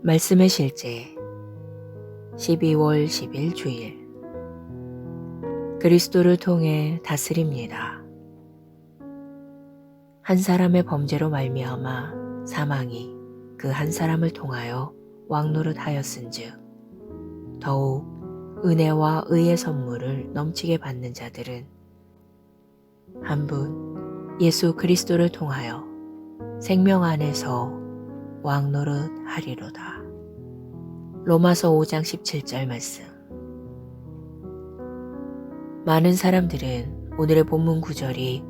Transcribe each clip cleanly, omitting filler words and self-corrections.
말씀의 실제 12월 10일 주일 그리스도를 통해 다스립니다. 한 사람의 범죄로 말미암아 사망이 그 한 사람을 통하여 왕노릇하였은즉 더욱 은혜와 의의 선물을 넘치게 받는 자들은 한 분 예수 그리스도를 통하여 생명 안에서 왕노릇하리로다. 로마서 5장 17절 말씀. 많은 사람들은 오늘의 본문 구절이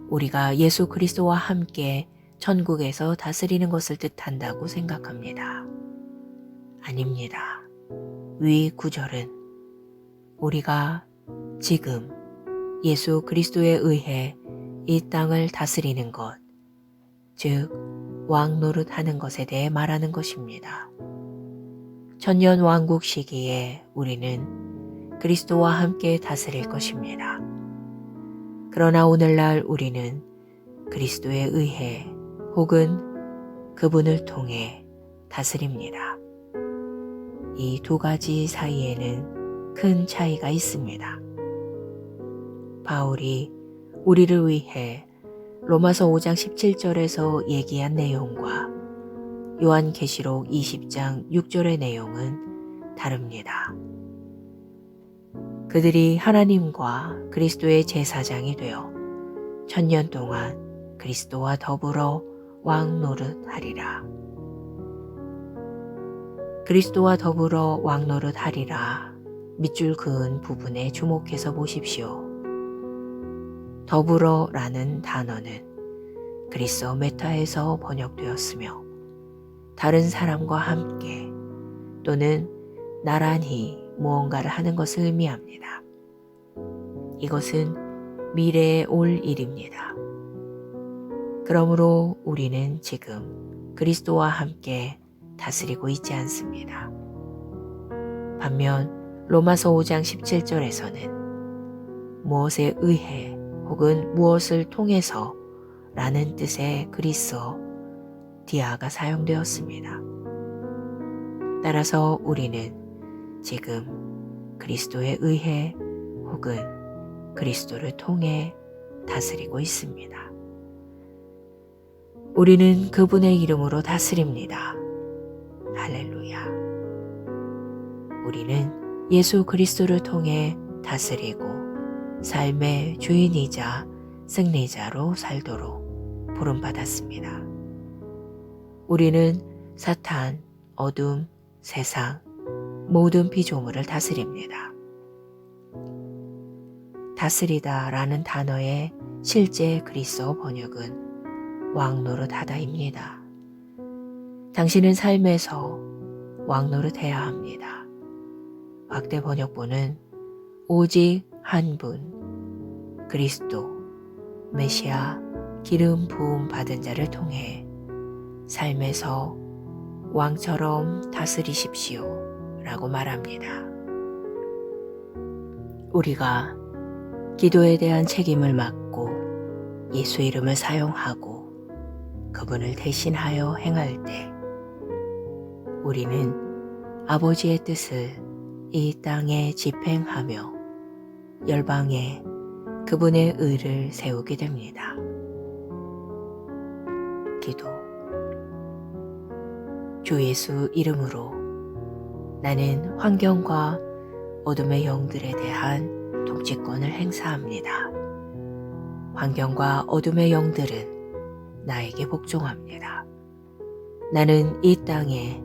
우리가 예수 그리스도와 함께 천국에서 다스리는 것을 뜻한다고 생각합니다. 아닙니다. 위 구절은 우리가 지금 예수 그리스도에 의해 이 땅을 다스리는 것, 즉 왕노릇하는 것에 대해 말하는 것입니다. 천년 왕국 시기에 우리는 그리스도와 함께 다스릴 것입니다. 그러나 오늘날 우리는 그리스도에 의해 혹은 그분을 통해 다스립니다. 이 두 가지 사이에는 큰 차이가 있습니다. 바울이 우리를 위해 로마서 5장 17절에서 얘기한 내용과 요한계시록 20장 6절의 내용은 다릅니다. 그들이 하나님과 그리스도의 제사장이 되어 천년 동안 그리스도와 더불어 왕노릇하리라. 그리스도와 더불어 왕노릇하리라. 밑줄 그은 부분에 주목해서 보십시오. 더불어라는 단어는 그리스어 메타에서 번역되었으며 다른 사람과 함께 또는 나란히 무언가를 하는 것을 의미합니다. 이것은 미래에 올 일입니다. 그러므로 우리는 지금 그리스도와 함께 다스리고 있지 않습니다. 반면 로마서 5장 17절에서는 무엇에 의해 혹은 무엇을 통해서 라는 뜻의 그리스어 디아가 사용되었습니다. 따라서 우리는 지금 그리스도에 의해 혹은 그리스도를 통해 다스리고 있습니다. 우리는 그분의 이름으로 다스립니다. 할렐루야. 우리는 예수 그리스도를 통해 다스리고 삶의 주인이자 승리자로 살도록 부름받았습니다. 우리는 사탄, 어둠, 세상, 모든 피조물을 다스립니다. 다스리다 라는 단어의 실제 그리스어 번역은 왕노릇하다입니다. 당신은 삶에서 왕노릇해야 합니다. 확대 번역본은 오직 한 분, 그리스도, 메시아, 기름 부음 받은 자를 통해 삶에서 왕처럼 다스리십시오 라고 말합니다. 우리가 기도에 대한 책임을 맡고 예수 이름을 사용하고 그분을 대신하여 행할 때 우리는 아버지의 뜻을 이 땅에 집행하며 열방에 그분의 의를 세우게 됩니다. 기도. 주 예수 이름으로 나는 환경과 어둠의 영들에 대한 통치권을 행사합니다. 환경과 어둠의 영들은 나에게 복종합니다. 나는 이 땅에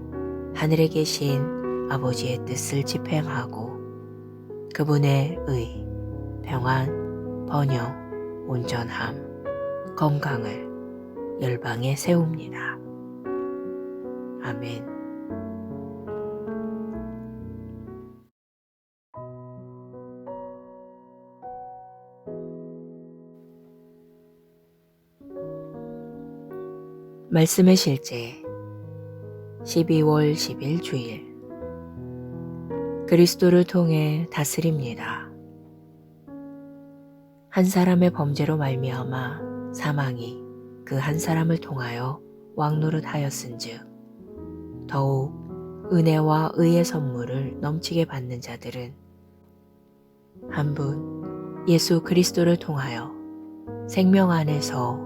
하늘에 계신 아버지의 뜻을 집행하고 그분의 의, 평안, 번영, 온전함, 건강을 열방에 세웁니다. 아멘. 말씀의 실제 12월 10일 주일 그리스도를 통해 다스립니다. 한 사람의 범죄로 말미암아 사망이 그 한 사람을 통하여 왕노릇하였은즉 더욱 은혜와 의의 선물을 넘치게 받는 자들은 한 분 예수 그리스도를 통하여 생명 안에서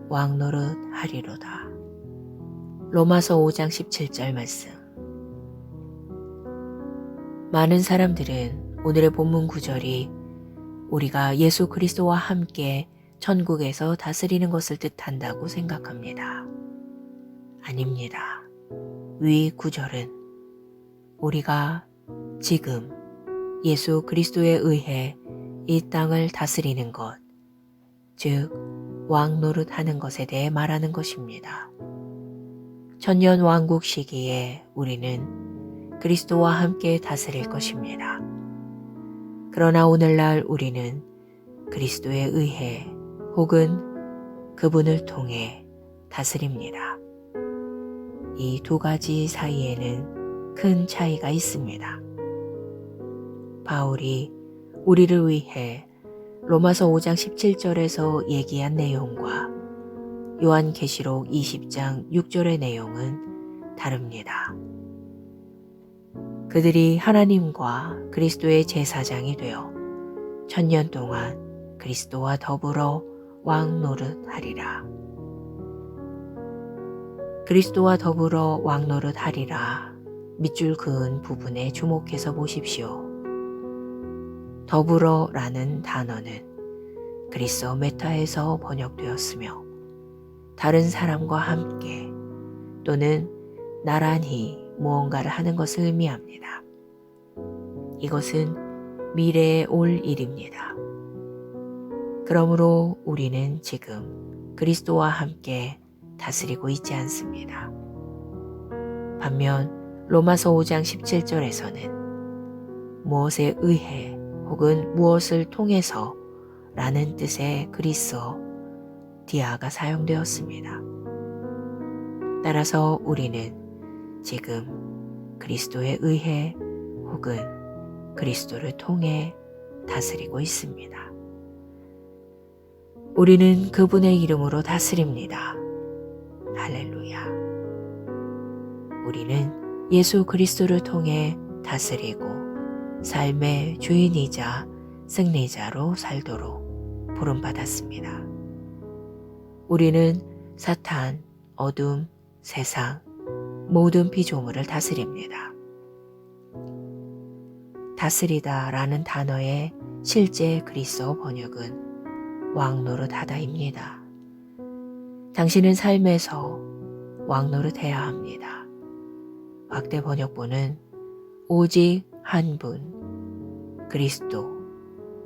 왕노릇 하리로다. 로마서 5장 17절 말씀. 많은 사람들은 오늘의 본문 구절이 우리가 예수 그리스도와 함께 천국에서 다스리는 것을 뜻한다고 생각합니다. 아닙니다. 위 구절은 우리가 지금 예수 그리스도에 의해 이 땅을 다스리는 것, 즉 왕노릇하는 것에 대해 말하는 것입니다. 천년 왕국 시기에 우리는 그리스도와 함께 다스릴 것입니다. 그러나 오늘날 우리는 그리스도에 의해 혹은 그분을 통해 다스립니다. 이 두 가지 사이에는 큰 차이가 있습니다. 바울이 우리를 위해 로마서 5장 17절에서 얘기한 내용과 요한계시록 20장 6절의 내용은 다릅니다. 그들이 하나님과 그리스도의 제사장이 되어 천년 동안 그리스도와 더불어 왕노릇하리라. 그리스도와 더불어 왕노릇하리라. 밑줄 그은 부분에 주목해서 보십시오. 더불어라는 단어는 그리스어 메타에서 번역되었으며 다른 사람과 함께 또는 나란히 무언가를 하는 것을 의미합니다. 이것은 미래에 올 일입니다. 그러므로 우리는 지금 그리스도와 함께 다스리고 있지 않습니다. 반면 로마서 5장 17절에서는 무엇에 의해 혹은 무엇을 통해서 라는 뜻의 그리스어 디아가 사용되었습니다. 따라서 우리는 지금 그리스도에 의해 혹은 그리스도를 통해 다스리고 있습니다. 우리는 그분의 이름으로 다스립니다. 할렐루야. 우리는 예수 그리스도를 통해 다스리고 삶의 주인이자 승리자로 살도록 부름받았습니다. 우리는 사탄, 어둠, 세상, 모든 피조물을 다스립니다. 다스리다 라는 단어의 실제 그리스어 번역은 왕노릇하다입니다. 당신은 삶에서 왕노릇해야 합니다. 확대 번역본은 오직 한 분, 그리스도,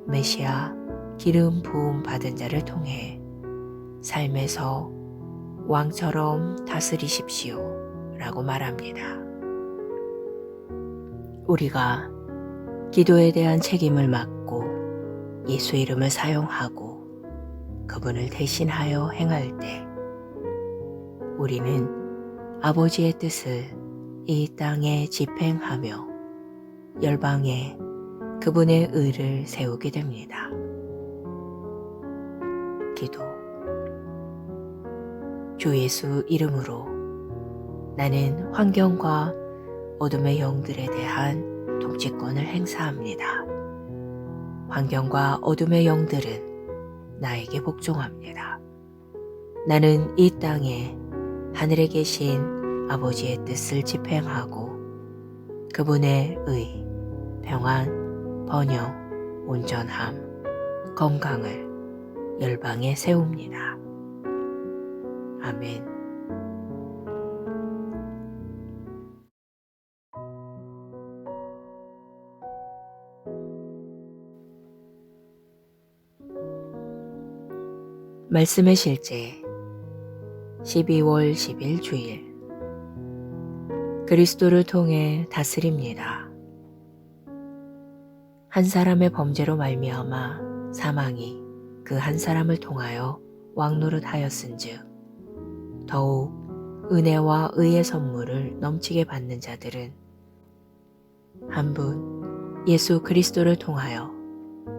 메시아, 기름 부음 받은 자를 통해 삶에서 왕처럼 다스리십시오 라고 말합니다. 우리가 기도에 대한 책임을 맡고 예수 이름을 사용하고 그분을 대신하여 행할 때 우리는 아버지의 뜻을 이 땅에 집행하며 열방에 그분의 의를 세우게 됩니다. 기도. 주 예수 이름으로 나는 환경과 어둠의 영들에 대한 통치권을 행사합니다. 환경과 어둠의 영들은 나에게 복종합니다. 나는 이 땅에 하늘에 계신 아버지의 뜻을 집행하고 그분의 의, 평안, 번영, 온전함, 건강을 열방에 세웁니다. 아멘. 말씀의 실제 12월 10일 주일 그리스도를 통해 다스립니다. 한 사람의 범죄로 말미암아 사망이 그 한 사람을 통하여 왕노릇하였은즉 더욱 은혜와 의의 선물을 넘치게 받는 자들은 한 분 예수 그리스도를 통하여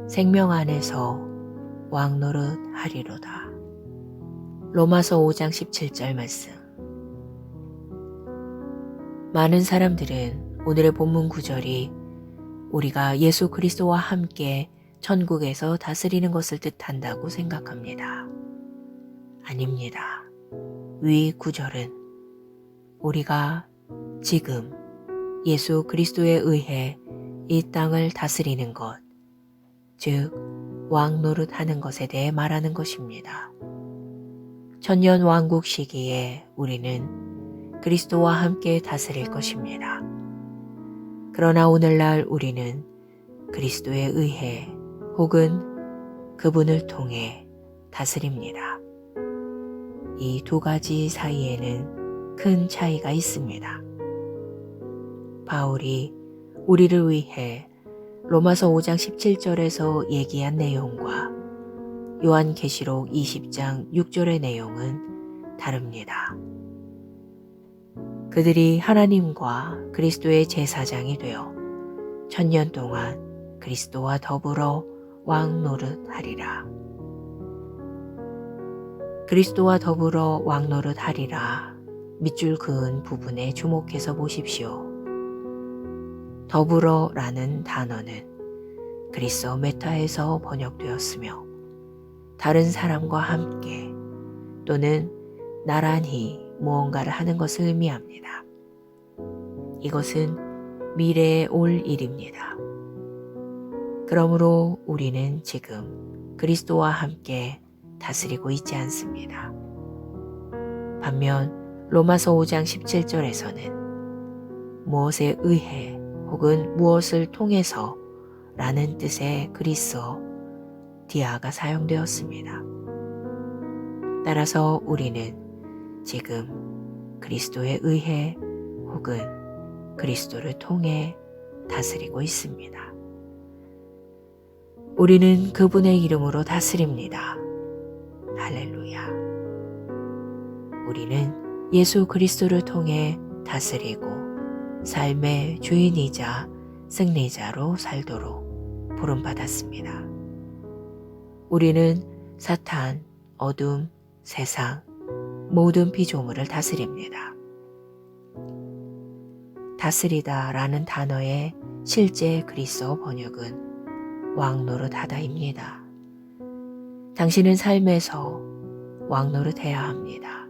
생명 안에서 왕노릇 하리로다. 로마서 5장 17절 말씀. 많은 사람들은 오늘의 본문 구절이 우리가 예수 그리스도와 함께 천국에서 다스리는 것을 뜻한다고 생각합니다. 아닙니다. 위 구절은 우리가 지금 예수 그리스도에 의해 이 땅을 다스리는 것, 즉 왕노릇하는 것에 대해 말하는 것입니다. 천년 왕국 시기에 우리는 그리스도와 함께 다스릴 것입니다. 그러나 오늘날 우리는 그리스도에 의해 혹은 그분을 통해 다스립니다. 이 두 가지 사이에는 큰 차이가 있습니다. 바울이 우리를 위해 로마서 5장 17절에서 얘기한 내용과 요한계시록 20장 6절의 내용은 다릅니다. 그들이 하나님과 그리스도의 제사장이 되어 천년 동안 그리스도와 더불어 왕노릇하리라. 그리스도와 더불어 왕노릇하리라. 밑줄 그은 부분에 주목해서 보십시오. 더불어라는 단어는 그리스어 메타에서 번역되었으며 다른 사람과 함께 또는 나란히 무언가를 하는 것을 의미합니다. 이것은 미래에 올 일입니다. 그러므로 우리는 지금 그리스도와 함께 다스리고 있지 않습니다. 반면 로마서 5장 17절에서는 무엇에 의해 혹은 무엇을 통해서 라는 뜻의 그리스어 디아가 사용되었습니다. 따라서 우리는 지금 그리스도에 의해 혹은 그리스도를 통해 다스리고 있습니다. 우리는 그분의 이름으로 다스립니다. 할렐루야. 우리는 예수 그리스도를 통해 다스리고 삶의 주인이자 승리자로 살도록 부름받았습니다. 우리는 사탄, 어둠, 세상, 모든 피조물을 다스립니다. 다스리다 라는 단어의 실제 그리스어 번역은 왕노릇하다입니다. 당신은 삶에서 왕노릇해야 합니다.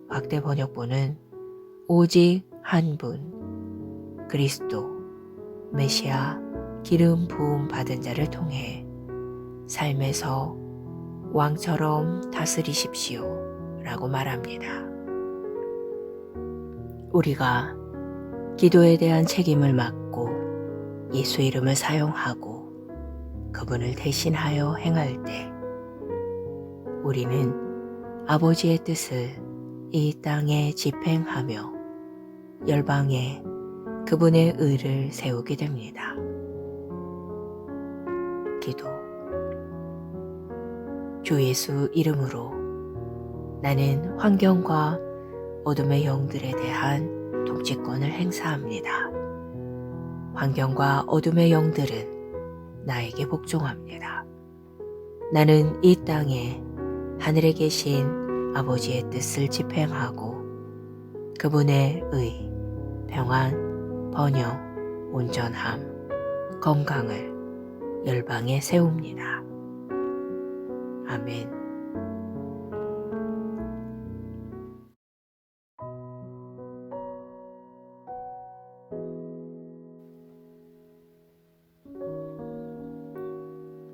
확대 번역본은 오직 한 분, 그리스도, 메시아, 기름 부음 받은 자를 통해 삶에서 왕처럼 다스리십시오 라고 말합니다. 우리가 기도에 대한 책임을 맡고 예수 이름을 사용하고 그분을 대신하여 행할 때 우리는 아버지의 뜻을 이 땅에 집행하며 열방에 그분의 의를 세우게 됩니다. 기도. 주 예수 이름으로 나는 환경과 어둠의 영들에 대한 통치권을 행사합니다. 환경과 어둠의 영들은 나에게 복종합니다. 나는 이 땅에 하늘에 계신 아버지의 뜻을 집행하고 그분의 의, 평안, 번영, 온전함, 건강을 열방에 세웁니다. 아멘.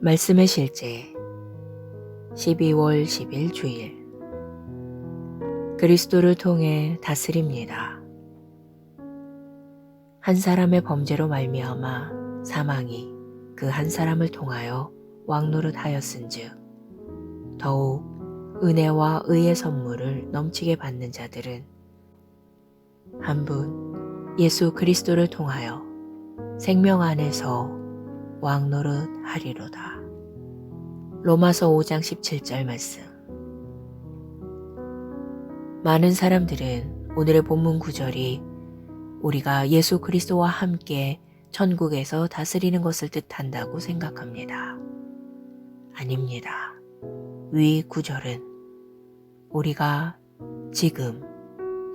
말씀의 실제 12월 10일 주일 그리스도를 통해 다스립니다. 한 사람의 범죄로 말미암아 사망이 그 한 사람을 통하여 왕노릇하였은즉 더욱 은혜와 의의 선물을 넘치게 받는 자들은 한 분 예수 그리스도를 통하여 생명 안에서 왕노릇하리로다. 로마서 5장 17절 말씀. 많은 사람들은 오늘의 본문 구절이 우리가 예수 그리스도와 함께 천국에서 다스리는 것을 뜻한다고 생각합니다. 아닙니다. 위 구절은 우리가 지금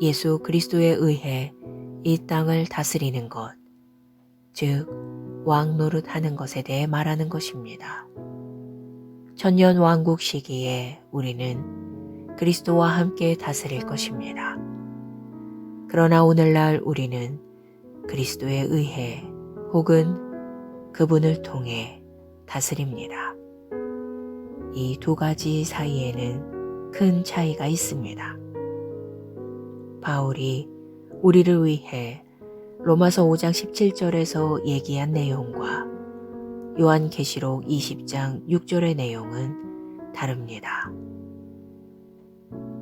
예수 그리스도에 의해 이 땅을 다스리는 것, 즉 왕 노릇하는 것에 대해 말하는 것입니다. 천년 왕국 시기에 우리는 그리스도와 함께 다스릴 것입니다. 그러나 오늘날 우리는 그리스도에 의해 혹은 그분을 통해 다스립니다. 이 두 가지 사이에는 큰 차이가 있습니다. 바울이 우리를 위해 로마서 5장 17절에서 얘기한 내용과 요한계시록 20장 6절의 내용은 다릅니다.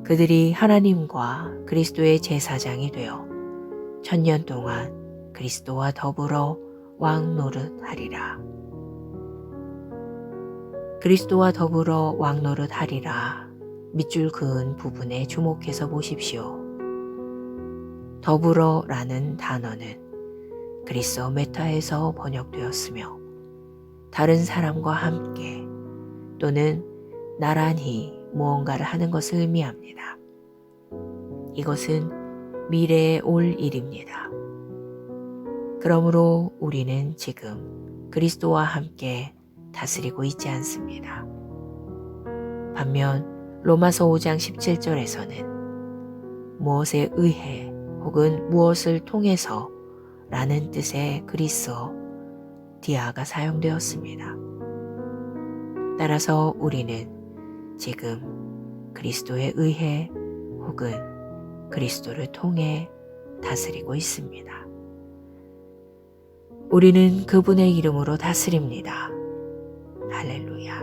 그들이 하나님과 그리스도의 제사장이 되어 천년 동안 그리스도와 더불어 왕 노릇하리라. 그리스도와 더불어 왕 노릇하리라 밑줄 그은 부분에 주목해서 보십시오. 더불어라는 단어는 그리스어 메타에서 번역되었으며 다른 사람과 함께 또는 나란히 무언가를 하는 것을 의미합니다. 이것은 미래에 올 일입니다. 그러므로 우리는 지금 그리스도와 함께 다스리고 있지 않습니다. 반면 로마서 5장 17절에서는 무엇에 의해 혹은 무엇을 통해서 라는 뜻의 그리스어 디아가 사용되었습니다. 따라서 우리는 지금 그리스도에 의해 혹은 그리스도를 통해 다스리고 있습니다. 우리는 그분의 이름으로 다스립니다. 할렐루야.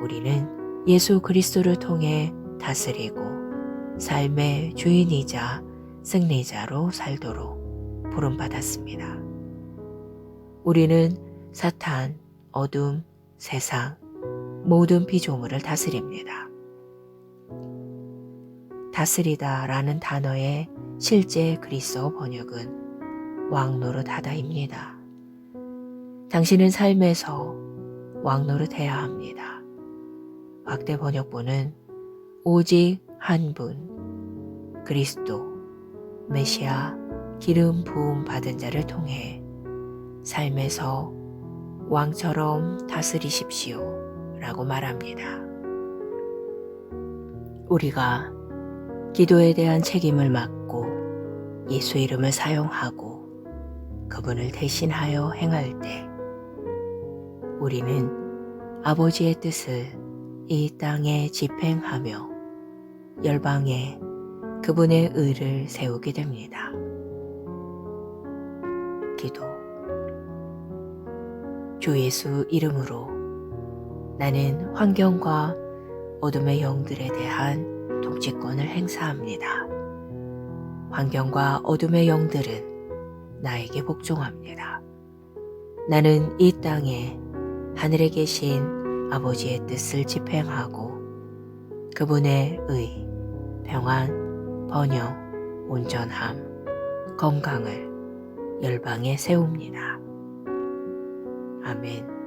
우리는 예수 그리스도를 통해 다스리고 삶의 주인이자 승리자로 살도록 부름받았습니다. 우리는 사탄, 어둠, 세상, 모든 피조물을 다스립니다. 다스리다 라는 단어의 실제 그리스어 번역은 왕노릇하다입니다. 당신은 삶에서 왕노릇해야 합니다. 확대 번역본은 오직 한 분, 그리스도, 메시아, 기름 부음 받은 자를 통해 삶에서 왕처럼 다스리십시오 라고 말합니다. 우리가 기도에 대한 책임을 맡고 예수 이름을 사용하고 그분을 대신하여 행할 때 우리는 아버지의 뜻을 이 땅에 집행하며 열방에 그분의 의를 세우게 됩니다. 기도. 주 예수 이름으로 나는 환경과 어둠의 영들에 대한 통치권을 행사합니다. 환경과 어둠의 영들은 나에게 복종합니다. 나는 이 땅에 하늘에 계신 아버지의 뜻을 집행하고 그분의 의, 평안, 번영, 온전함, 건강을 열방에 세웁니다. 아멘.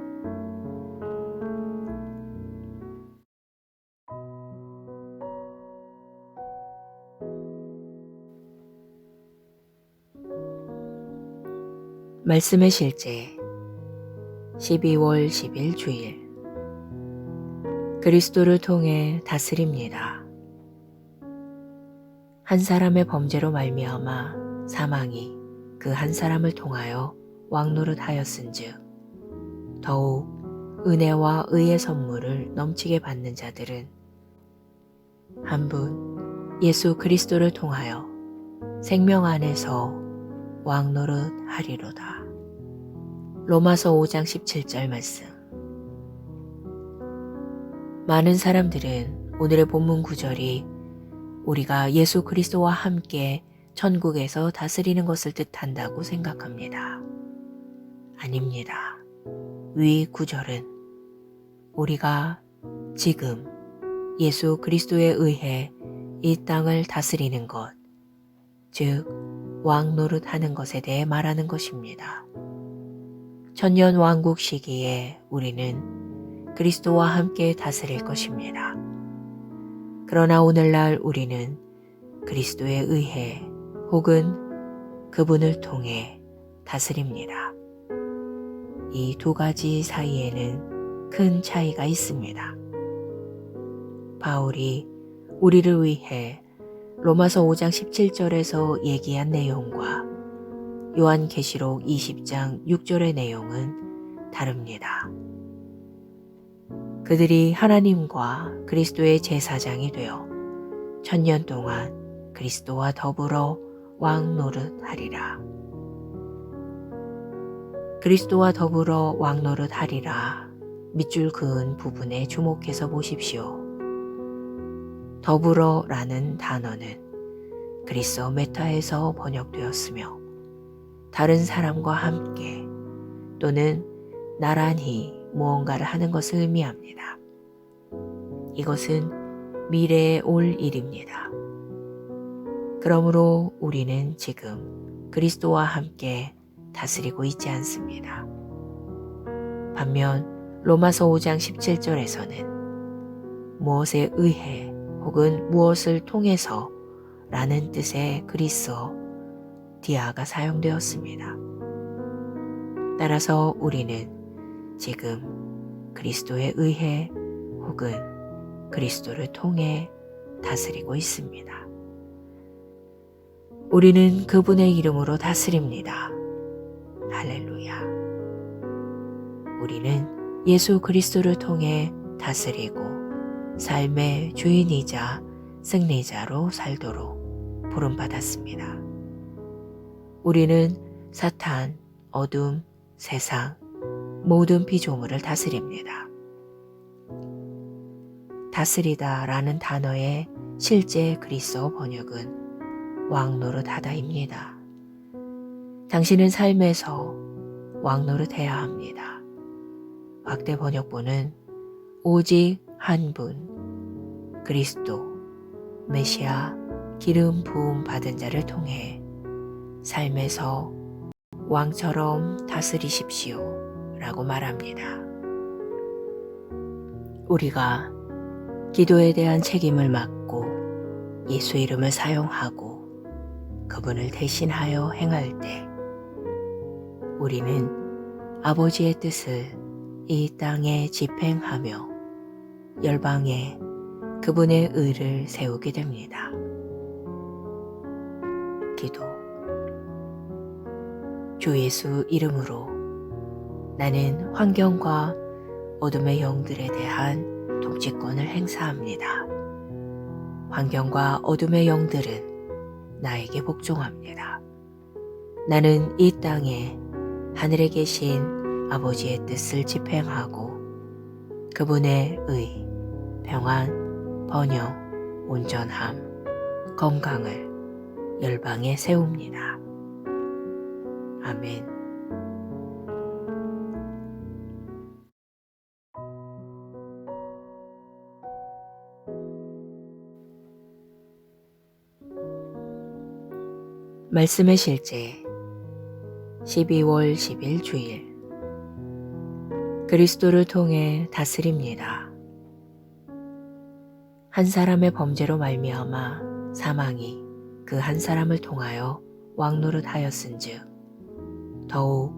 말씀의 실제 12월 10일 주일 그리스도를 통해 다스립니다. 한 사람의 범죄로 말미암아 사망이 그 한 사람을 통하여 왕노릇하였은즉 더욱 은혜와 의의 선물을 넘치게 받는 자들은 한 분 예수 그리스도를 통하여 생명 안에서 왕노릇하리로다. 로마서 5장 17절 말씀. 많은 사람들은 오늘의 본문 구절이 우리가 예수 그리스도와 함께 천국에서 다스리는 것을 뜻한다고 생각합니다. 아닙니다. 위 구절은 우리가 지금 예수 그리스도에 의해 이 땅을 다스리는 것, 즉 왕 노릇하는 것에 대해 말하는 것입니다. 천년 왕국 시기에 우리는 그리스도와 함께 다스릴 것입니다. 그러나 오늘날 우리는 그리스도에 의해 혹은 그분을 통해 다스립니다. 이 두 가지 사이에는 큰 차이가 있습니다. 바울이 우리를 위해 로마서 5장 17절에서 얘기한 내용과 요한계시록 20장 6절의 내용은 다릅니다. 그들이 하나님과 그리스도의 제사장이 되어 1000년 동안 그리스도와 더불어 왕 노릇하리라. 그리스도와 더불어 왕 노릇하리라. 밑줄 그은 부분에 주목해서 보십시오. 더불어라는 단어는 그리스어 메타에서 번역되었으며 다른 사람과 함께 또는 나란히 무언가를 하는 것을 의미합니다. 이것은 미래에 올 일입니다. 그러므로 우리는 지금 그리스도와 함께 다스리고 있지 않습니다. 반면 로마서 5장 17절에서는 무엇에 의해 혹은 무엇을 통해서 라는 뜻의 그리스어 디아가 사용되었습니다. 따라서 우리는 지금 그리스도에 의해 혹은 그리스도를 통해 다스리고 있습니다. 우리는 그분의 이름으로 다스립니다. 할렐루야. 우리는 예수 그리스도를 통해 다스리고 삶의 주인이자 승리자로 살도록 부름받았습니다. 우리는 사탄, 어둠, 세상, 모든 피조물을 다스립니다. 다스리다 라는 단어의 실제 그리스어 번역은 왕노릇하다입니다. 당신은 삶에서 왕노릇해야 합니다. 확대 번역본은 오직 한 분, 그리스도, 메시아, 기름 부음 받은 자를 통해 삶에서 왕처럼 다스리십시오 라고 말합니다. 우리가 기도에 대한 책임을 맡고 예수 이름을 사용하고 그분을 대신하여 행할 때 우리는 아버지의 뜻을 이 땅에 집행하며 열방에 그분의 의를 세우게 됩니다. 기도. 주 예수 이름으로 나는 환경과 어둠의 영들에 대한 통치권을 행사합니다. 환경과 어둠의 영들은 나에게 복종합니다. 나는 이 땅에 하늘에 계신 아버지의 뜻을 집행하고 그분의 의, 평안, 번영, 온전함, 건강을 열방에 세웁니다. 아멘. 말씀의 실제 12월 10일 주일 그리스도를 통해 다스립니다. 한 사람의 범죄로 말미암아 사망이 그 한 사람을 통하여 왕노릇하였은즉 더욱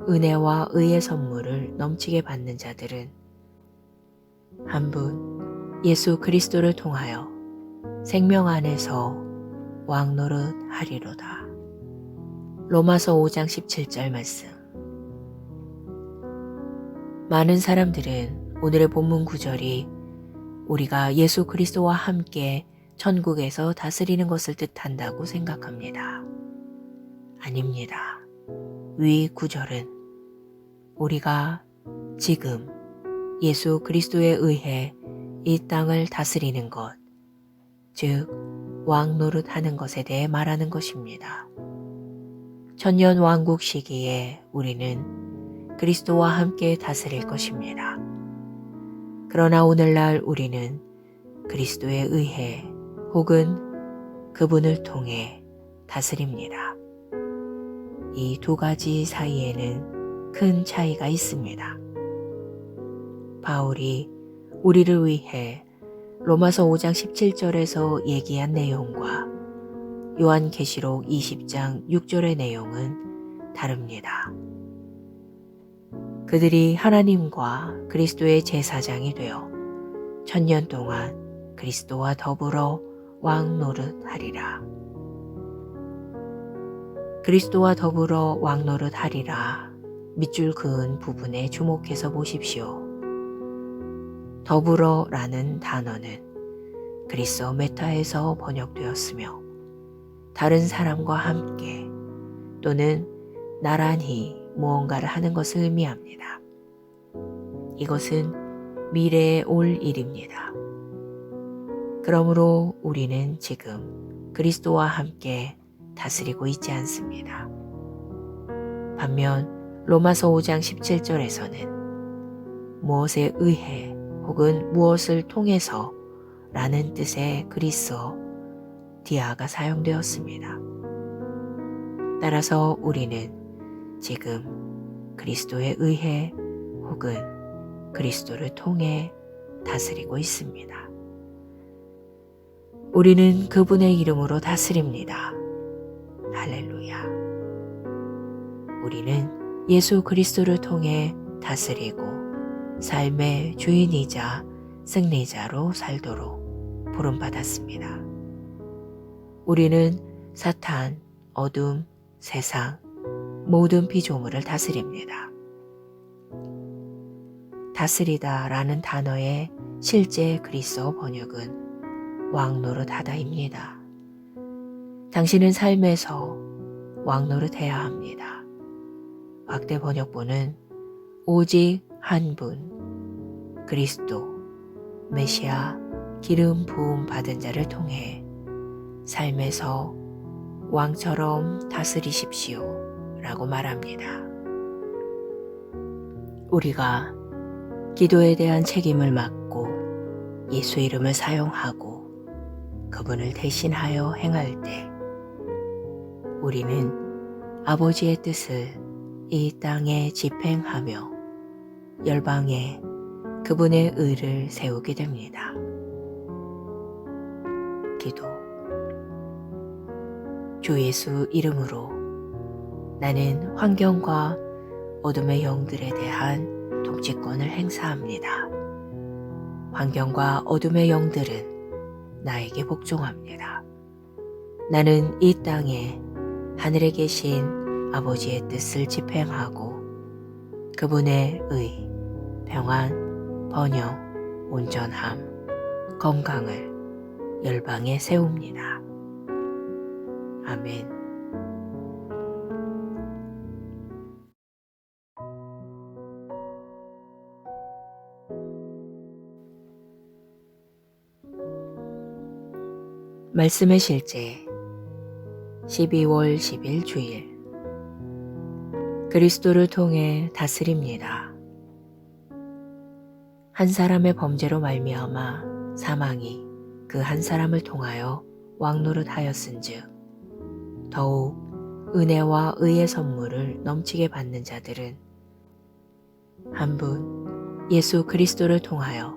은혜와 의의 선물을 넘치게 받는 자들은 한 분 예수 그리스도를 통하여 생명 안에서 왕노릇하리로다. 로마서 5장 17절 말씀. 많은 사람들은 오늘의 본문 구절이 우리가 예수 그리스도와 함께 천국에서 다스리는 것을 뜻한다고 생각합니다. 아닙니다. 위 구절은 우리가 지금 예수 그리스도에 의해 이 땅을 다스리는 것, 즉 왕노릇하는 것에 대해 말하는 것입니다. 천년 왕국 시기에 우리는 그리스도와 함께 다스릴 것입니다. 그러나 오늘날 우리는 그리스도에 의해 혹은 그분을 통해 다스립니다. 이 두 가지 사이에는 큰 차이가 있습니다. 바울이 우리를 위해 로마서 5장 17절에서 얘기한 내용과 요한계시록 20장 6절의 내용은 다릅니다. 그들이 하나님과 그리스도의 제사장이 되어 천년 동안 그리스도와 더불어 왕 노릇하리라. 그리스도와 더불어 왕 노릇하리라. 밑줄 그은 부분에 주목해서 보십시오. 더불어라는 단어는 그리스어 메타에서 번역되었으며 다른 사람과 함께 또는 나란히 무언가를 하는 것을 의미합니다. 이것은 미래에 올 일입니다. 그러므로 우리는 지금 그리스도와 함께 다스리고 있지 않습니다. 반면 로마서 5장 17절에서는 무엇에 의해 혹은 무엇을 통해서 라는 뜻의 그리스어 디아가 사용되었습니다. 따라서 우리는 지금 그리스도에 의해 혹은 그리스도를 통해 다스리고 있습니다. 우리는 그분의 이름으로 다스립니다. 할렐루야. 우리는 예수 그리스도를 통해 다스리고 삶의 주인이자 승리자로 살도록 부름받았습니다. 우리는 사탄, 어둠, 세상, 모든 피조물을 다스립니다. 다스리다 라는 단어의 실제 그리스어 번역은 왕노릇하다입니다. 당신은 삶에서 왕노릇해야 합니다. 확대 번역본은 오직 한 분, 그리스도, 메시아, 기름 부음 받은 자를 통해 삶에서 왕처럼 다스리십시오 라고 말합니다. 우리가 기도에 대한 책임을 맡고 예수 이름을 사용하고 그분을 대신하여 행할 때 우리는 아버지의 뜻을 이 땅에 집행하며 열방에 그분의 의를 세우게 됩니다. 기도. 주 예수 이름으로 나는 환경과 어둠의 영들에 대한 통치권을 행사합니다. 환경과 어둠의 영들은 나에게 복종합니다. 나는 이 땅에 하늘에 계신 아버지의 뜻을 집행하고 그분의 의, 평안, 번영, 온전함, 건강을 열방에 세웁니다. 아멘. 말씀의 실제 12월 10일 주일 그리스도를 통해 다스립니다. 한 사람의 범죄로 말미암아 사망이 그 한 사람을 통하여 왕노릇하였은즉 더욱 은혜와 의의 선물을 넘치게 받는 자들은 한 분 예수 그리스도를 통하여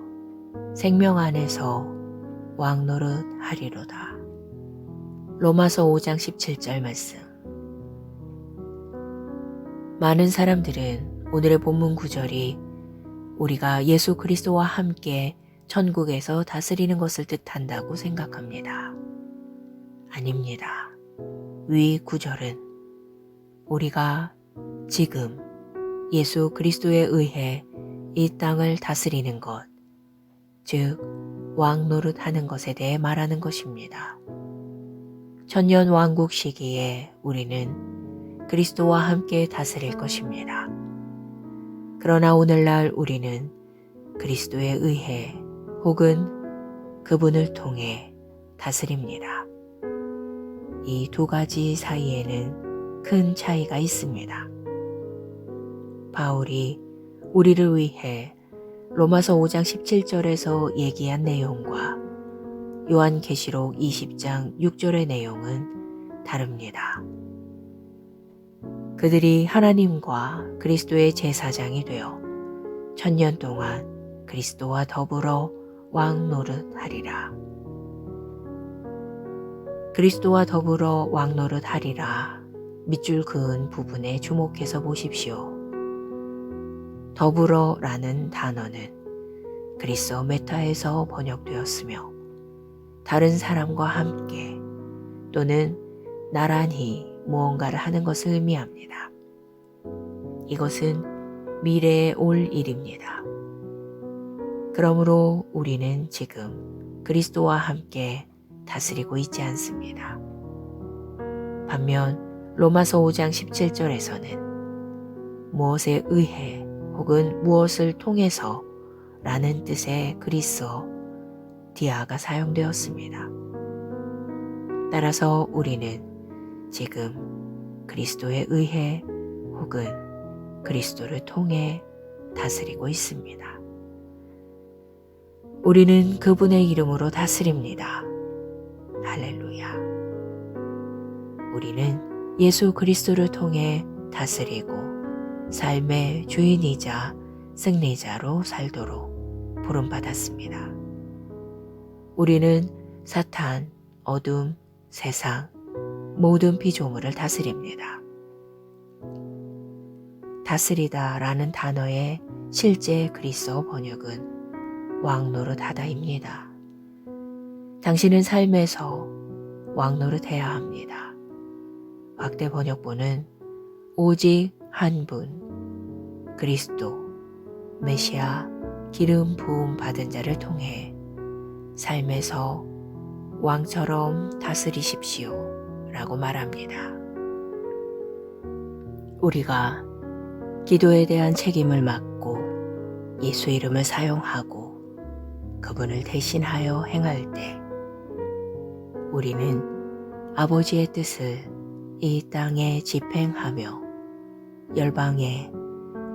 생명 안에서 왕노릇하리로다. 로마서 5장 17절 말씀. 많은 사람들은 오늘의 본문 구절이 우리가 예수 그리스도와 함께 천국에서 다스리는 것을 뜻한다고 생각합니다. 아닙니다. 위 구절은 우리가 지금 예수 그리스도에 의해 이 땅을 다스리는 것, 즉 왕노릇하는 것에 대해 말하는 것입니다. 천년 왕국 시기에 우리는 그리스도와 함께 다스릴 것입니다. 그러나 오늘날 우리는 그리스도에 의해 혹은 그분을 통해 다스립니다. 이 두 가지 사이에는 큰 차이가 있습니다. 바울이 우리를 위해 로마서 5장 17절에서 얘기한 내용과 요한계시록 20장 6절의 내용은 다릅니다. 그들이 하나님과 그리스도의 제사장이 되어 천년 동안 그리스도와 더불어 왕 노릇하리라. 그리스도와 더불어 왕노릇하리라 밑줄 그은 부분에 주목해서 보십시오. 더불어라는 단어는 그리스어 메타에서 번역되었으며 다른 사람과 함께 또는 나란히 무언가를 하는 것을 의미합니다. 이것은 미래에 올 일입니다. 그러므로 우리는 지금 그리스도와 함께 다스리고 있지 않습니다. 반면 로마서 5장 17절에서는 무엇에 의해 혹은 무엇을 통해서 라는 뜻의 그리스어 디아가 사용되었습니다. 따라서 우리는 지금 그리스도에 의해 혹은 그리스도를 통해 다스리고 있습니다. 우리는 그분의 이름으로 다스립니다. 할렐루야. 우리는 예수 그리스도를 통해 다스리고 삶의 주인이자 승리자로 살도록 부름받았습니다. 우리는 사탄, 어둠, 세상, 모든 피조물을 다스립니다. 다스리다 라는 단어의 실제 그리스어 번역은 왕노릇하다입니다. 당신은 삶에서 왕노릇해야 합니다. 확대 번역본은 오직 한 분, 그리스도, 메시아, 기름 부음 받은 자를 통해 삶에서 왕처럼 다스리십시오 라고 말합니다. 우리가 기도에 대한 책임을 맡고 예수 이름을 사용하고 그분을 대신하여 행할 때 우리는 아버지의 뜻을 이 땅에 집행하며 열방에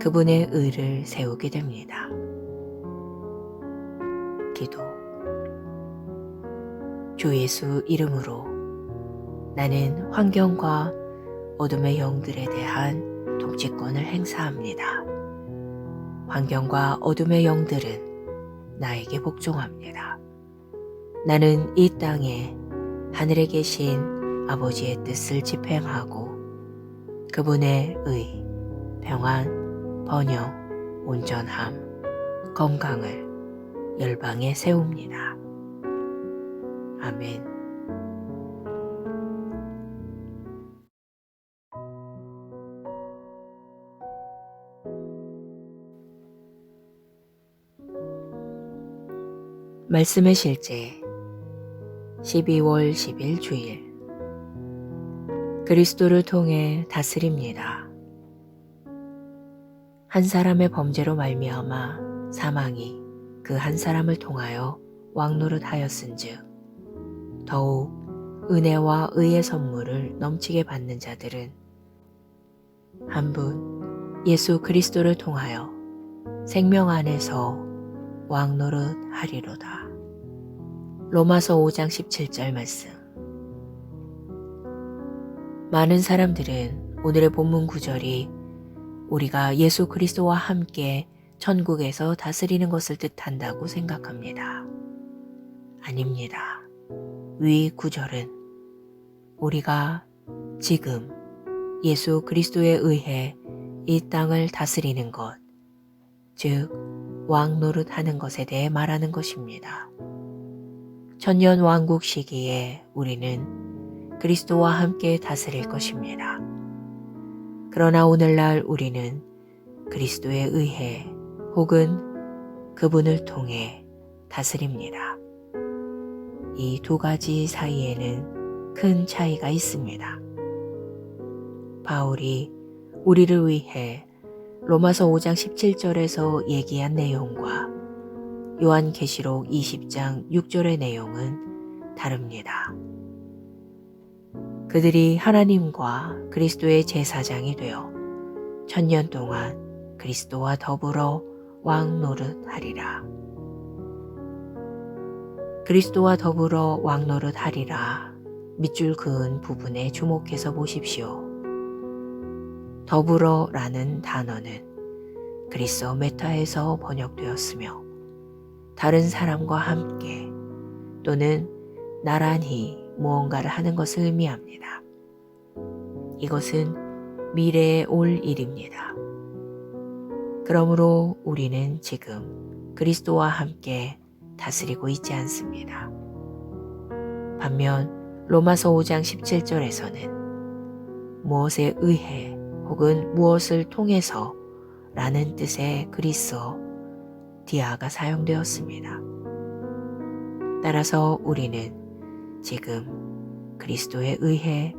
그분의 의를 세우게 됩니다. 기도. 주 예수 이름으로 나는 환경과 어둠의 영들에 대한 통치권을 행사합니다. 환경과 어둠의 영들은 나에게 복종합니다. 나는 이 땅에 하늘에 계신 아버지의 뜻을 집행하고 그분의 의, 평안, 번영, 온전함, 건강을 열방에 세웁니다. 아멘. 말씀의 실제 12월 10일 주일 그리스도를 통해 다스립니다. 한 사람의 범죄로 말미암아 사망이 그 한 사람을 통하여 왕노릇하였은즉 더욱 은혜와 의의 선물을 넘치게 받는 자들은 한 분 예수 그리스도를 통하여 생명 안에서 왕노릇하리로다. 로마서 5장 17절 말씀. 많은 사람들은 오늘의 본문 구절이 우리가 예수 그리스도와 함께 천국에서 다스리는 것을 뜻한다고 생각합니다. 아닙니다. 위 구절은 우리가 지금 예수 그리스도에 의해 이 땅을 다스리는 것, 즉 왕노릇하는 것에 대해 말하는 것입니다. 천년 왕국 시기에 우리는 그리스도와 함께 다스릴 것입니다. 그러나 오늘날 우리는 그리스도에 의해 혹은 그분을 통해 다스립니다. 이 두 가지 사이에는 큰 차이가 있습니다. 바울이 우리를 위해 로마서 5장 17절에서 얘기한 내용과 요한계시록 20장 6절의 내용은 다릅니다. 그들이 하나님과 그리스도의 제사장이 되어 천년 동안 그리스도와 더불어 왕노릇하리라. 그리스도와 더불어 왕노릇하리라 밑줄 그은 부분에 주목해서 보십시오. 더불어라는 단어는 그리스어 메타에서 번역되었으며 다른 사람과 함께 또는 나란히 무언가를 하는 것을 의미합니다. 이것은 미래에 올 일입니다. 그러므로 우리는 지금 그리스도와 함께 다스리고 있지 않습니다. 반면 로마서 5장 17절에서는 무엇에 의해 혹은 무엇을 통해서 라는 뜻의 그리스어 디아가 사용되었습니다. 따라서 우리는 지금 그리스도에 의해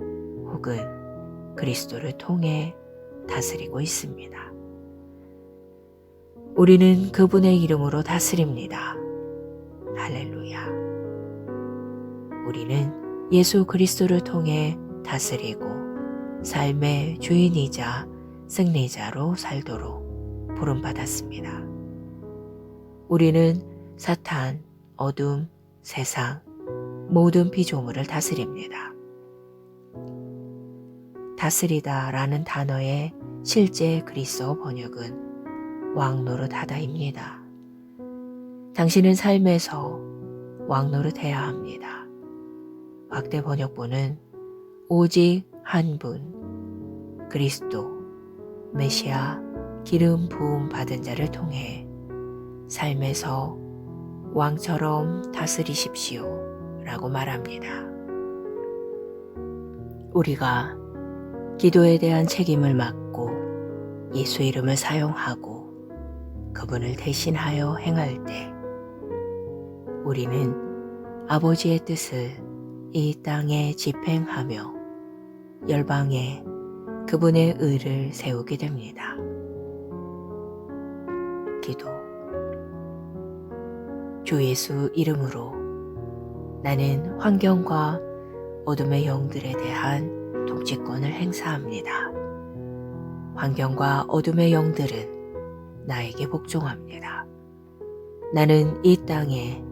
혹은 그리스도를 통해 다스리고 있습니다. 우리는 그분의 이름으로 다스립니다. 할렐루야. 우리는 예수 그리스도를 통해 다스리고 삶의 주인이자 승리자로 살도록 부름받았습니다. 우리는 사탄, 어둠, 세상, 모든 피조물을 다스립니다. 다스리다 라는 단어의 실제 그리스어 번역은 왕노릇하다입니다. 당신은 삶에서 왕노릇해야 합니다. 확대 번역본은 오직 한 분, 그리스도, 메시아, 기름 부음 받은 자를 통해 삶에서 왕처럼 다스리십시오 라고 말합니다. 우리가 기도에 대한 책임을 맡고 예수 이름을 사용하고 그분을 대신하여 행할 때 우리는 아버지의 뜻을 이 땅에 집행하며 열방에 그분의 의를 세우게 됩니다. 기도. 주 예수 이름으로 나는 환경과 어둠의 영들에 대한 통치권을 행사합니다. 환경과 어둠의 영들은 나에게 복종합니다. 나는 이 땅에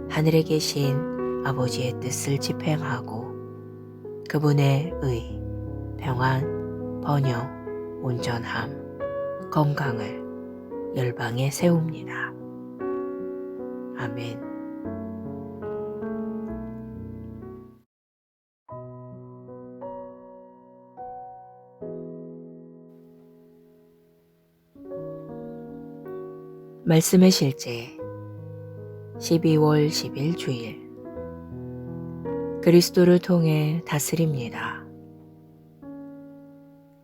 하늘에 계신 아버지의 뜻을 집행하고 그분의 의, 평안, 번영, 온전함, 건강을 열방에 세웁니다. 아멘. 말씀의 실제 12월 10일 주일 그리스도를 통해 다스립니다.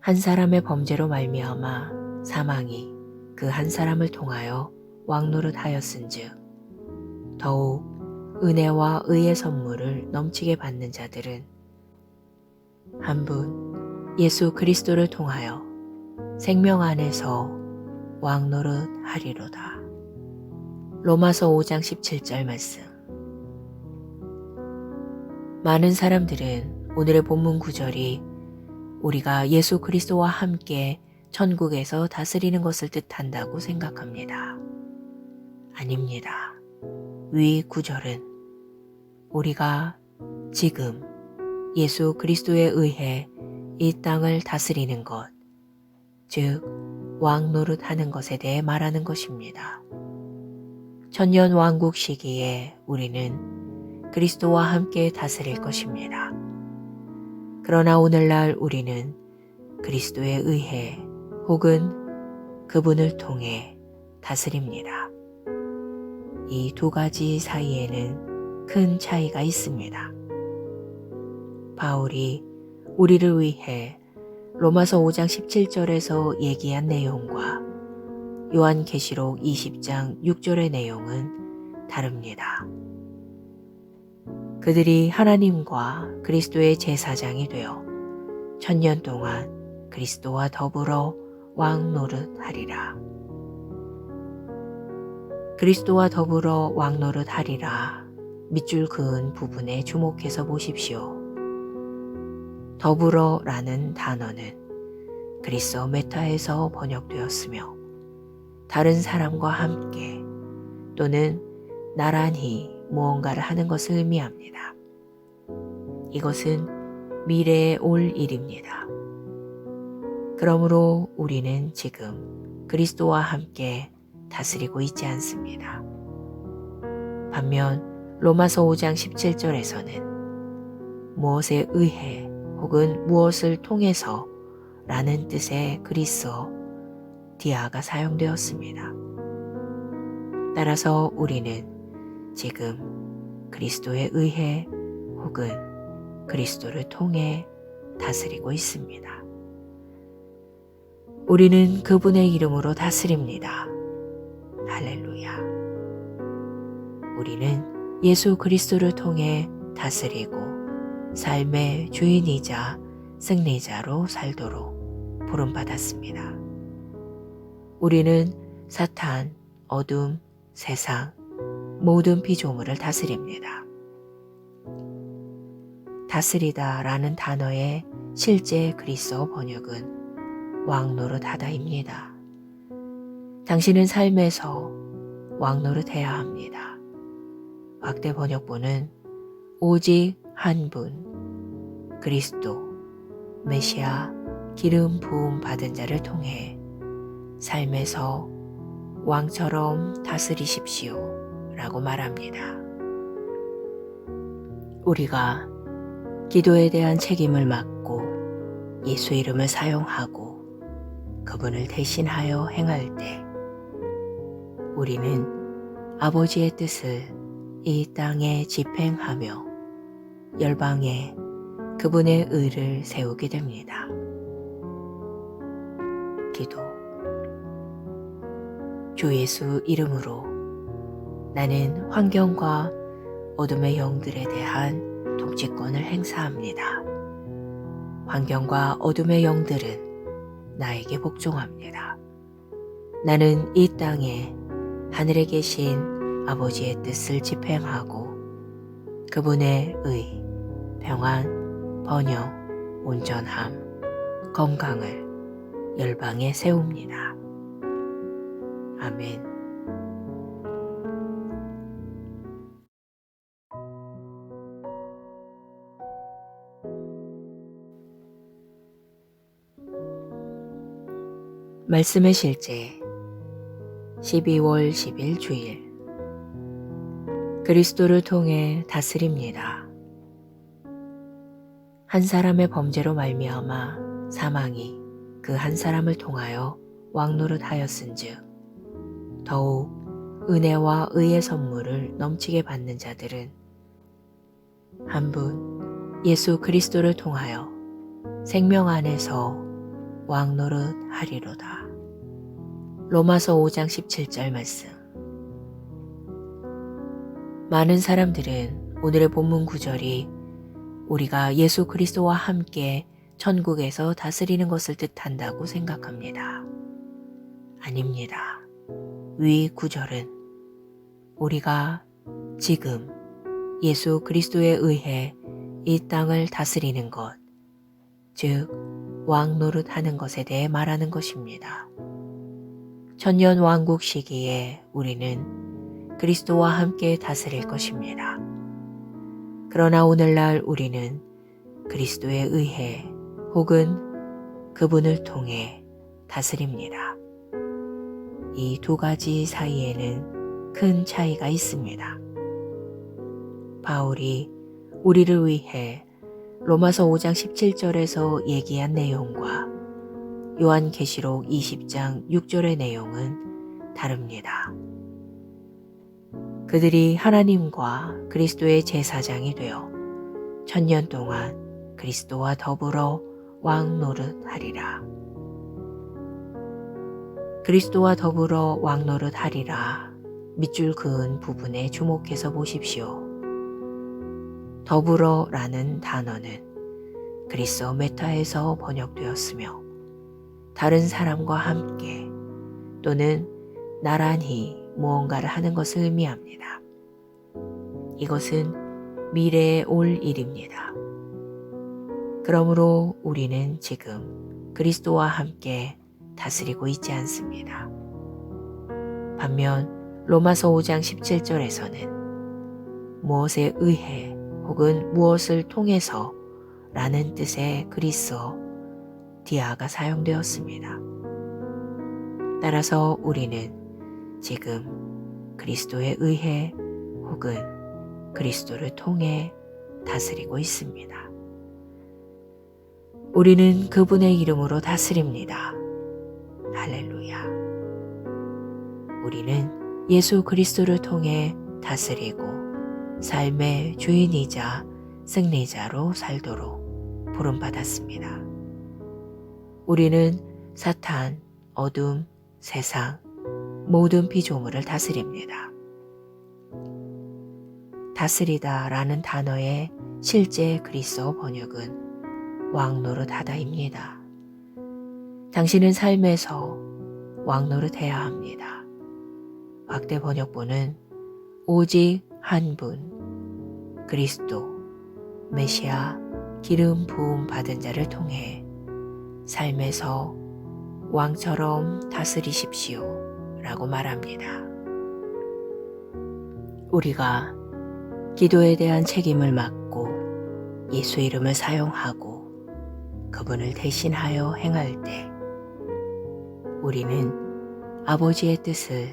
한 사람의 범죄로 말미암아 사망이 그 한 사람을 통하여 왕노릇하였은즉 더욱 은혜와 의의 선물을 넘치게 받는 자들은 한 분 예수 그리스도를 통하여 생명 안에서 왕노릇하리로다. 로마서 5장 17절 말씀. 많은 사람들은 오늘의 본문 구절이 우리가 예수 그리스도와 함께 천국에서 다스리는 것을 뜻한다고 생각합니다. 아닙니다. 위 구절은 우리가 지금 예수 그리스도에 의해 이 땅을 다스리는 것, 즉 왕노릇하는 것에 대해 말하는 것입니다. 천년 왕국 시기에 우리는 그리스도와 함께 다스릴 것입니다. 그러나 오늘날 우리는 그리스도에 의해 혹은 그분을 통해 다스립니다. 이 두 가지 사이에는 큰 차이가 있습니다. 바울이 우리를 위해 로마서 5장 17절에서 얘기한 내용과 요한계시록 20장 6절의 내용은 다릅니다. 그들이 하나님과 그리스도의 제사장이 되어 천년 동안 그리스도와 더불어 왕노릇하리라. 그리스도와 더불어 왕노릇하리라. 밑줄 그은 부분에 주목해서 보십시오. 더불어라는 단어는 그리스어 메타에서 번역되었으며 다른 사람과 함께 또는 나란히 무언가를 하는 것을 의미합니다. 이것은 미래에 올 일입니다. 그러므로 우리는 지금 그리스도와 함께 다스리고 있지 않습니다. 반면 로마서 5장 17절에서는 무엇에 의해 혹은 무엇을 통해서 라는 뜻의 그리스어 디아가 사용되었습니다. 따라서 우리는 지금 그리스도에 의해 혹은 그리스도를 통해 다스리고 있습니다. 우리는 그분의 이름으로 다스립니다. 할렐루야. 우리는 예수 그리스도를 통해 다스리고 삶의 주인이자 승리자로 살도록 부름받았습니다. 우리는 사탄, 어둠, 세상, 모든 피조물을 다스립니다. 다스리다 라는 단어의 실제 그리스어 번역은 왕노릇하다입니다. 당신은 삶에서 왕노릇해야 합니다. 확대 번역본은 오직 한 분, 그리스도, 메시아, 기름 부음 받은 자를 통해 삶에서 왕처럼 다스리십시오 라고 말합니다. 우리가 기도에 대한 책임을 맡고 예수 이름을 사용하고 그분을 대신하여 행할 때 우리는 아버지의 뜻을 이 땅에 집행하며 열방에 그분의 의를 세우게 됩니다. 기도. 주 예수 이름으로 나는 환경과 어둠의 영들에 대한 통치권을 행사합니다. 환경과 어둠의 영들은 나에게 복종합니다. 나는 이 땅에 하늘에 계신 아버지의 뜻을 집행하고 그분의 의, 평안, 번영, 온전함, 건강을 열방에 세웁니다. 아멘. 말씀의 실제 12월 10일 주일 그리스도를 통해 다스립니다. 한 사람의 범죄로 말미암아 사망이 그 한 사람을 통하여 왕노릇하였은즉 더욱 은혜와 의의 선물을 넘치게 받는 자들은 한 분 예수 그리스도를 통하여 생명 안에서 왕노릇하리로다. 로마서 5장 17절 말씀. 많은 사람들은 오늘의 본문 구절이 우리가 예수 그리스도와 함께 천국에서 다스리는 것을 뜻한다고 생각합니다. 아닙니다. 위 구절은 우리가 지금 예수 그리스도에 의해 이 땅을 다스리는 것, 즉 왕노릇하는 것에 대해 말하는 것입니다. 천년 왕국 시기에 우리는 그리스도와 함께 다스릴 것입니다. 그러나 오늘날 우리는 그리스도에 의해 혹은 그분을 통해 다스립니다. 이 두 가지 사이에는 큰 차이가 있습니다. 바울이 우리를 위해 로마서 5장 17절에서 얘기한 내용과 요한계시록 20장 6절의 내용은 다릅니다. 그들이 하나님과 그리스도의 제사장이 되어 천년 동안 그리스도와 더불어 왕노릇하리라. 그리스도와 더불어 왕노릇하리라. 밑줄 그은 부분에 주목해서 보십시오. 더불어라는 단어는 그리스어 메타에서 번역되었으며 다른 사람과 함께 또는 나란히 무언가를 하는 것을 의미합니다. 이것은 미래에 올 일입니다. 그러므로 우리는 지금 그리스도와 함께 다스리고 있지 않습니다. 반면 로마서 5장 17절에서는 무엇에 의해 혹은 무엇을 통해서 라는 뜻의 그리스어 디아가 사용되었습니다. 따라서 우리는 지금 그리스도에 의해 혹은 그리스도를 통해 다스리고 있습니다. 우리는 그분의 이름으로 다스립니다. 할렐루야. 우리는 예수 그리스도를 통해 다스리고 삶의 주인이자 승리자로 살도록 부름받았습니다. 우리는 사탄, 어둠, 세상, 모든 피조물을 다스립니다. 다스리다 라는 단어의 실제 그리스어 번역은 왕노릇하다입니다. 당신은 삶에서 왕노릇해야 합니다. 확대 번역본은 오직 한 분, 그리스도, 메시아, 기름 부음 받은 자를 통해 삶에서 왕처럼 다스리십시오 라고 말합니다. 우리가 기도에 대한 책임을 맡고 예수 이름을 사용하고 그분을 대신하여 행할 때 우리는 아버지의 뜻을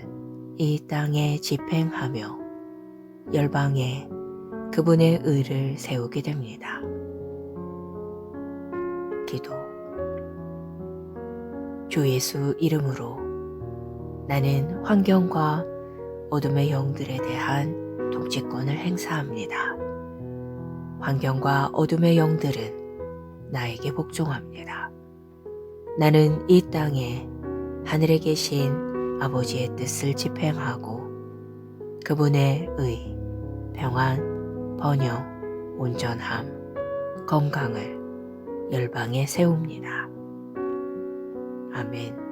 이 땅에 집행하며 열방에 그분의 의를 세우게 됩니다. 기도. 주 예수 이름으로 나는 환경과 어둠의 영들에 대한 통치권을 행사합니다. 환경과 어둠의 영들은 나에게 복종합니다. 나는 이 땅에 하늘에 계신 아버지의 뜻을 집행하고 그분의 의, 평안, 번영, 온전함, 건강을 열방에 세웁니다. 아멘.